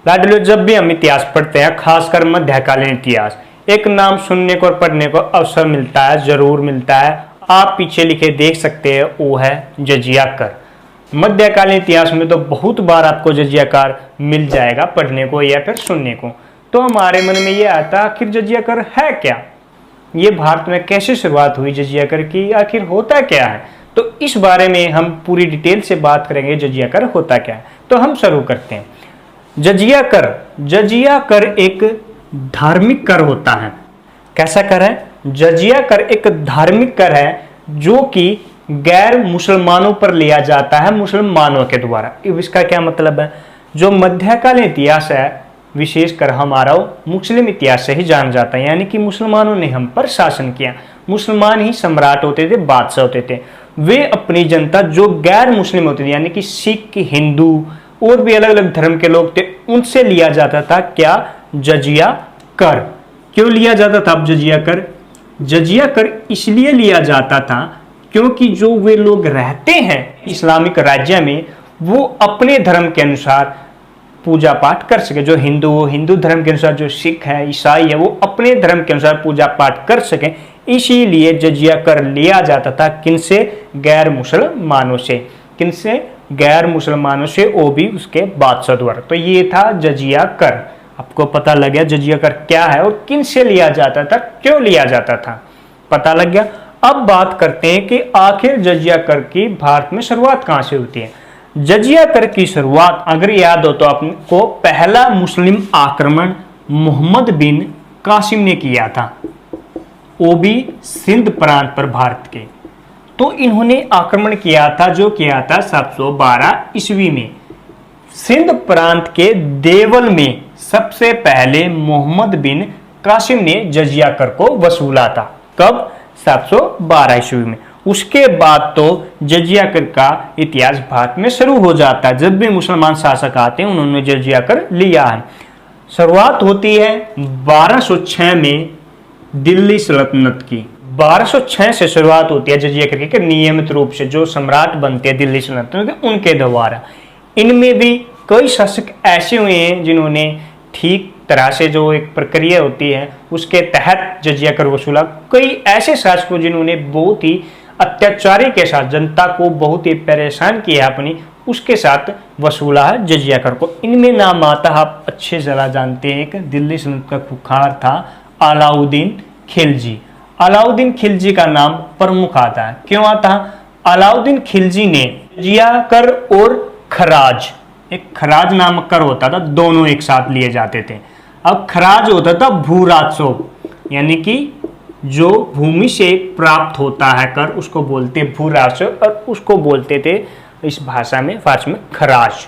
लाडलियों, जब भी हम इतिहास पढ़ते हैं, खासकर मध्यकालीन इतिहास, एक नाम सुनने को और पढ़ने को अवसर मिलता है, जरूर मिलता है। आप पीछे लिखे देख सकते हैं, वो है जजिया कर। मध्यकालीन इतिहास में तो बहुत बार आपको जजिया कर मिल जाएगा पढ़ने को या फिर सुनने को। तो हमारे मन में ये आता, आखिर जजिया कर है क्या, ये भारत में कैसे शुरुआत हुई जजिया कर की, आखिर होता क्या है। तो इस बारे में हम पूरी डिटेल से बात करेंगे, जजिया कर होता क्या है। तो हम शुरू करते हैं। जजिया कर एक धार्मिक कर होता है। कैसा कर है? जजिया कर एक धार्मिक कर है जो कि गैर मुसलमानों पर लिया जाता है, मुसलमानों के द्वारा। इसका क्या मतलब है? जो मध्यकालीन इतिहास है, विशेषकर हमारा मुस्लिम इतिहास से ही जाना जाता है, यानी कि मुसलमानों ने हम पर शासन किया, मुसलमान ही सम्राट होते थे, बादशाह होते थे। वे अपनी जनता जो गैर मुस्लिम होती थी, यानी कि सिख, हिंदू और भी अलग अलग धर्म के लोग थे, उनसे लिया जाता था क्या? जजिया कर। क्यों लिया जाता था अब जजिया कर? जजिया कर इसलिए लिया जाता था क्योंकि जो वे लोग रहते हैं इस्लामिक राज्य में, वो अपने धर्म के अनुसार पूजा पाठ कर सके। जो हिंदू हो हिंदू धर्म के अनुसार, जो सिख है, ईसाई है, वो अपने धर्म के अनुसार पूजा पाठ कर सके। इसीलिए जजिया कर लिया जाता था। किनसे? गैर मुसलमानों से। किनसे? गैर मुसलमानों से, वो भी उसके बादशाह द्वारा। तो ये था जजिया कर। आपको पता लग गया जजिया कर क्या है और किन से लिया जाता था, क्यों लिया जाता था, पता लग गया। अब बात करते हैं कि आखिर जजिया कर की भारत में शुरुआत कहां से होती है। जजिया कर की शुरुआत अगर याद हो तो आपको, पहला मुस्लिम आक्रमण मोहम्मद बिन कासिम ने किया था, वो भी सिंध प्रांत पर भारत के। तो इन्होंने आक्रमण किया था, जो किया था 712 ईस्वी में। सिंध प्रांत के देवल में सबसे पहले मोहम्मद बिन कासिम ने जजिया कर को वसूला था। कब? 712 ईस्वी में। उसके बाद तो जजिया कर का इतिहास भारत में शुरू हो जाता है। जब भी मुसलमान शासक आते हैं, उन्होंने जजिया कर लिया है। शुरुआत होती है 1206 में दिल्ली सल्तनत की। 1206 से शुरुआत होती है जजिया कर की नियमित रूप से। जो सम्राट बनते हैं दिल्ली सल्तनत के, उनके द्वारा। इनमें भी कई शासक ऐसे हुए हैं जिन्होंने ठीक तरह से, जो एक प्रक्रिया होती है उसके तहत जजिया कर वसूला। कई ऐसे शासकों जिन्होंने बहुत ही अत्याचारी के साथ जनता को बहुत ही परेशान किया अपनी, उसके साथ वसूला है जजिया कर को। इनमें नाम आता है, आप अच्छे जरा जानते हैं, एक दिल्ली सल्तनत का खुखार था अलाउद्दीन खिलजी। अलाउद्दीन खिलजी का नाम प्रमुख आता है। क्यों आता है? अलाउद्दीन खिलजी ने जजिया कर और खराज, एक खराज नामक कर होता था, दोनों एक साथ लिए जाते थे। अब खराज होता था भू राजस्व, यानी कि जो भूमि से प्राप्त होता है कर, उसको बोलते भू राजस्व, और उसको बोलते थे इस भाषा में, फारसी में, खराज।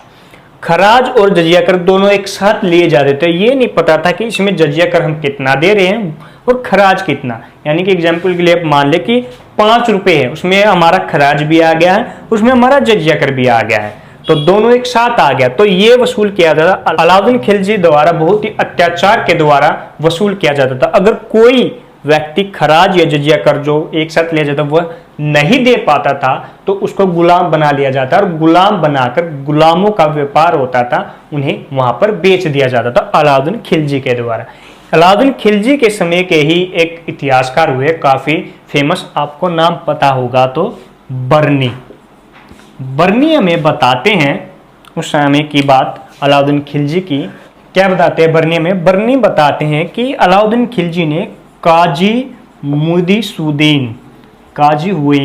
खराज और जजिया कर दोनों एक साथ लिए जाते थे। ये नहीं पता था कि इसमें जजिया कर हम कितना दे रहे हैं और खराज कितना। यानी कि एग्जाम्पल के लिए आप मान ले कि 5 रुपए है, उसमें हमारा खराज भी आ गया है, उसमें हमारा जजिया कर भी आ गया है, तो दोनों एक साथ आ गया। तो ये वसूल किया जाता था अलाउद्दीन खिलजी द्वारा, बहुत ही अत्याचार के द्वारा वसूल किया जाता था। अगर कोई व्यक्ति खराज या जजिया कर जो एक साथ लिया जाता वह नहीं दे पाता था, तो उसको गुलाम बना लिया जाता, और गुलाम बनाकर गुलामों का व्यापार होता था, उन्हें वहां पर बेच दिया जाता था अलाउद्दीन खिलजी के द्वारा। अलाउद्दीन खिलजी के समय के ही एक इतिहासकार हुए, काफी फेमस, आपको नाम पता होगा तो, बर्नी। बर्नी हमें बताते हैं उस समय की बात अलाउद्दीन खिलजी की। क्या बताते हैं बर्नी में? बर्नी बताते हैं कि अलाउद्दीन खिलजी ने काजी मुइदुद्दीन, काजी हुए,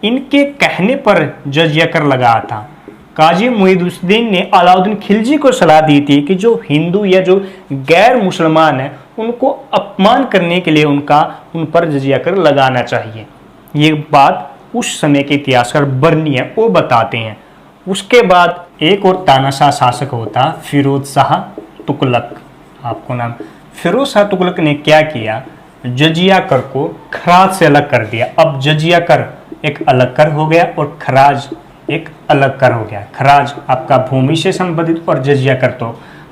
इनके कहने पर जजिया कर लगाया था। काजी मुइदुद्दीन ने अलाउद्दीन खिलजी को सलाह दी थी कि जो हिंदू या जो गैर मुसलमान है, उनको अपमान करने के लिए उन पर जजिया कर लगाना चाहिए। ये बात उस समय के इतिहासकार बर्नी है, वो बताते हैं। उसके बाद एक और तानाशाह शासक होता फिरोज शाह तुगलक। आपको नाम, फिरोज शाह तुगलक ने क्या किया? जजिया कर को खराज से अलग कर दिया। अब जजिया कर एक अलग कर हो गया और खराज एक अलग कर हो गया। खराज आपका भूमि से संबंधित और जजिया कर तो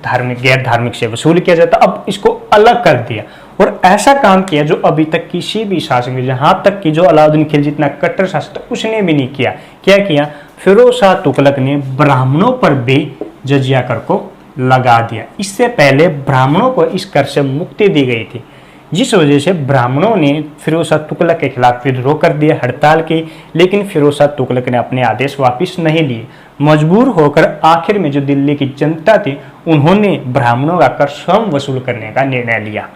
धार्मिक, गैर धार्मिक से वसूल किया जाता। अब इसको अलग कर दिया और ऐसा काम किया जो अभी तक किसी भी शासक ने, जहाँ तक कि जो अलाउद्दीन खिलजी इतना कट्टर शासक उसने भी नहीं किया। क्या किया? फिरोज शाह तुगलक ने ब्राह्मणों पर भी जजिया कर को लगा दिया। इससे पहले ब्राह्मणों को इस कर से मुक्ति दी गई थी, जिस वजह से ब्राह्मणों ने फिरोज शाह तुगलक के खिलाफ विद्रोह कर दिया, हड़ताल की, लेकिन फिरोज शाह तुगलक ने अपने आदेश वापस नहीं लिए। मजबूर होकर आखिर में जो दिल्ली की जनता थी उन्होंने ब्राह्मणों का कर स्वयं वसूल करने का निर्णय लिया।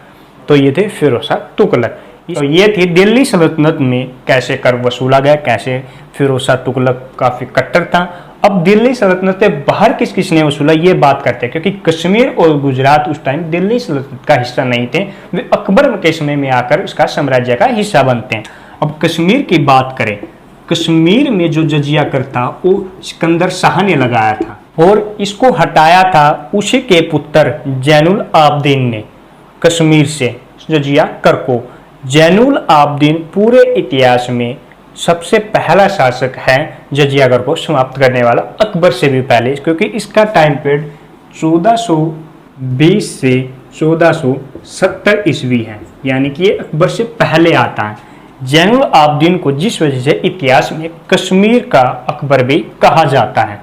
तो ये थे फिरोज शाह तुगलक। तो ये थी दिल्ली सल्तनत में कैसे कर वसूला गया, कैसे फिरोज शाह तुगलक काफी कट्टर था। अब दिल्ली सल्तनत से बाहर किस किस ने वसूला ये बात करते हैं, क्योंकि कश्मीर और गुजरात उस टाइम दिल्ली सल्तनत का हिस्सा नहीं थे, वे अकबर के समय में आकर उसका साम्राज्य का हिस्सा बनते हैं। अब कश्मीर की बात करें, कश्मीर में जो जजिया कर था वो सिकंदर शाह ने लगाया था और इसको हटाया था उसी के पुत्र जैनुल आबदीन ने कश्मीर से जजिया कर को। जैनुल आबदीन पूरे इतिहास में सबसे पहला शासक है जजिया कर को समाप्त करने वाला, अकबर से भी पहले, क्योंकि इसका टाइम पीरियड 1420 से 1470 ईस्वी है, यानी कि ये अकबर से पहले आता है। जैनुल आबदीन को जिस वजह से इतिहास में कश्मीर का अकबर भी कहा जाता है।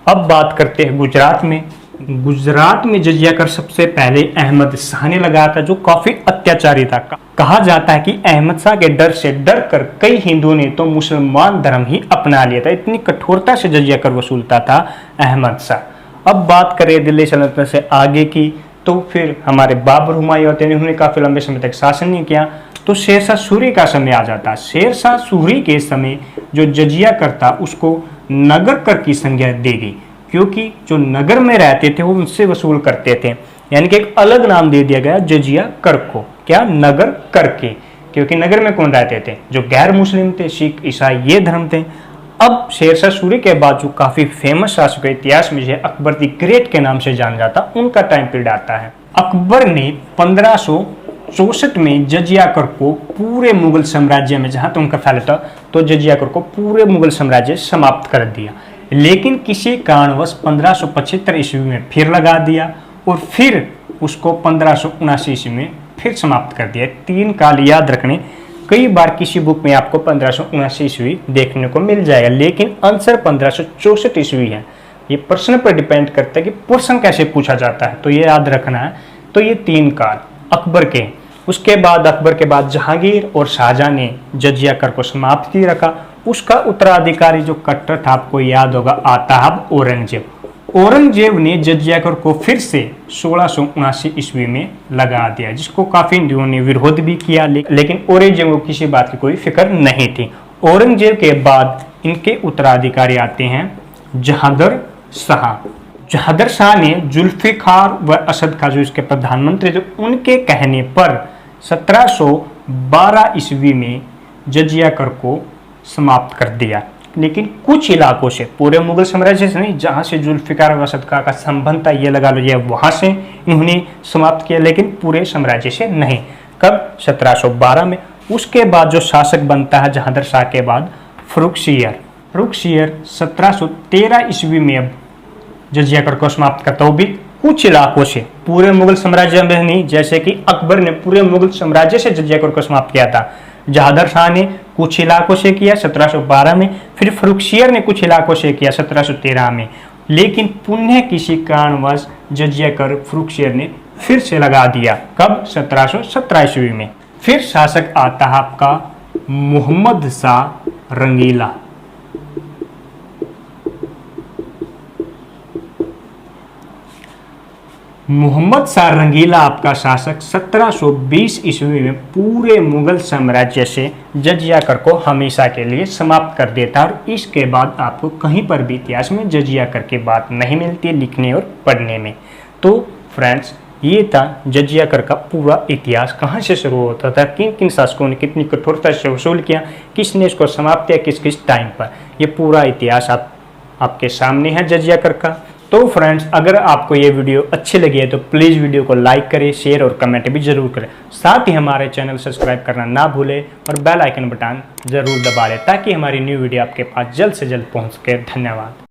अब बात करते हैं गुजरात में। गुजरात में जजिया कर सबसे पहले अहमद शाह ने लगाया था, जो काफी अत्याचारी था। कहा जाता है कि अहमद शाह के डर से डर कर कई हिंदुओं ने तो मुसलमान धर्म ही अपना लिया था, इतनी कठोरता से जजिया कर वसूलता था अहमद शाह। अब बात करें दिल्ली सल्तनत से आगे की, तो फिर हमारे बाबर हुमायूं होते हैं, उन्होंने काफी लंबे समय तक शासन नहीं किया, तो शेरशाह सूरी का समय आ जाता है। शेरशाह सूरी के समय जो जजिया कर था उसको नगर कर की संज्ञा दी गई, क्योंकि जो नगर में रहते थे वो उनसे वसूल करते थे, यानी कि एक अलग नाम दे दिया गया जजिया कर को, क्या, नगर कर के, क्योंकि नगर में कौन रहते थे, जो गैर मुस्लिम थे, सिख ईसाई ये धर्म थे। अब शेरशाह सूरी के बाद जो काफी फेमस शासक इतिहास में जो अकबर द ग्रेट के नाम से जाना जाता, उनका टाइम पीरियड आता है। अकबर ने 1564 में जजिया कर को पूरे मुगल साम्राज्य में, जहां तक उनका फैलता, तो जजिया कर को पूरे मुगल साम्राज्य समाप्त कर दिया। लेकिन किसी कारणवश 1575 ईस्वी में फिर लगा दिया और फिर उसको 1579 ईस्वी में फिर समाप्त कर दिया। 3 काल याद रखने, कई बार किसी बुक में आपको 1579 ईस्वी देखने को मिल जाएगा, लेकिन आंसर 1564 ईस्वी है। ये प्रश्न पर डिपेंड करता है कि प्रश्न कैसे पूछा जाता है, तो ये याद रखना है। तो ये 3 काल अकबर के। उसके बाद अकबर के बाद जहांगीर और शाहजहां ने जजिया कर को समाप्त ही रखा। उसका उत्तराधिकारी जो कट्टर था, आपको याद होगा, आताब औरंगजेब। औरंगजेब ने जजिया कर को फिर से 1679 ईस्वी में लगा दिया, जिसको काफी हिंदुओं ने विरोध भी किया, लेकिन औरंगजेब को किसी बात की कोई फिक्र नहीं थी। औरंगजेब के बाद इनके उत्तराधिकारी आते हैं जहांदर शाह। जहांदर शाह ने जुल्फिकार व असद खान जो इसके प्रधानमंत्री थे, उनके कहने पर 1712 ईस्वी में जजिया कर को समाप्त कर दिया, लेकिन कुछ इलाकों से, पूरे मुगल साम्राज्य से नहीं, जहां से जुल्फिकार व असद खान का संबंध था, ये लगा लो, ये वहां से इन्होंने समाप्त किया, लेकिन पूरे साम्राज्य से नहीं। कब? 1712 में। उसके बाद जो शासक बनता है जहांदर शाह के बाद, फर्रुखसियर। फर्रुखसियर 1713 ईस्वी में अब जजिया कर को समाप्त करता, वो भी कुछ इलाकों से, पूरे मुगल साम्राज्य में नहीं, जैसे कि अकबर ने पूरे मुगल साम्राज्य से जजिया कर को समाप्त किया था। जहांदर शाह ने कुछ इलाकों से किया 1712 में, फिर फर्रुखसियर ने कुछ इलाकों से किया 1713 में, लेकिन पुनः किसी कारणवश जजिया कर फर्रुखसियर ने फिर से लगा दिया। कब? 1717 ईस्वी में। फिर शासक आता है आपका मोहम्मद शाह रंगीला। मोहम्मद शाह रंगीला आपका शासक 1720 ईस्वी में पूरे मुगल साम्राज्य से जजिया कर को हमेशा के लिए समाप्त कर देता, और इसके बाद आपको कहीं पर भी इतिहास में जजिया कर की बात नहीं मिलती लिखने और पढ़ने में। तो फ्रेंड्स, ये था जजिया कर का पूरा इतिहास, कहाँ से शुरू होता था, किन किन शासकों ने कितनी कठोरता से वसूल किया, किसने इसको समाप्त किया, किस किस टाइम पर, ये पूरा इतिहास आपके सामने है जजिया कर का। तो फ्रेंड्स, अगर आपको ये वीडियो अच्छी लगी है तो प्लीज़ वीडियो को लाइक करें, शेयर और कमेंट भी जरूर करें। साथ ही हमारे चैनल सब्सक्राइब करना ना भूलें और बेल आइकन बटन जरूर दबा लें, ताकि हमारी न्यू वीडियो आपके पास जल्द से जल्द पहुंच सके। धन्यवाद।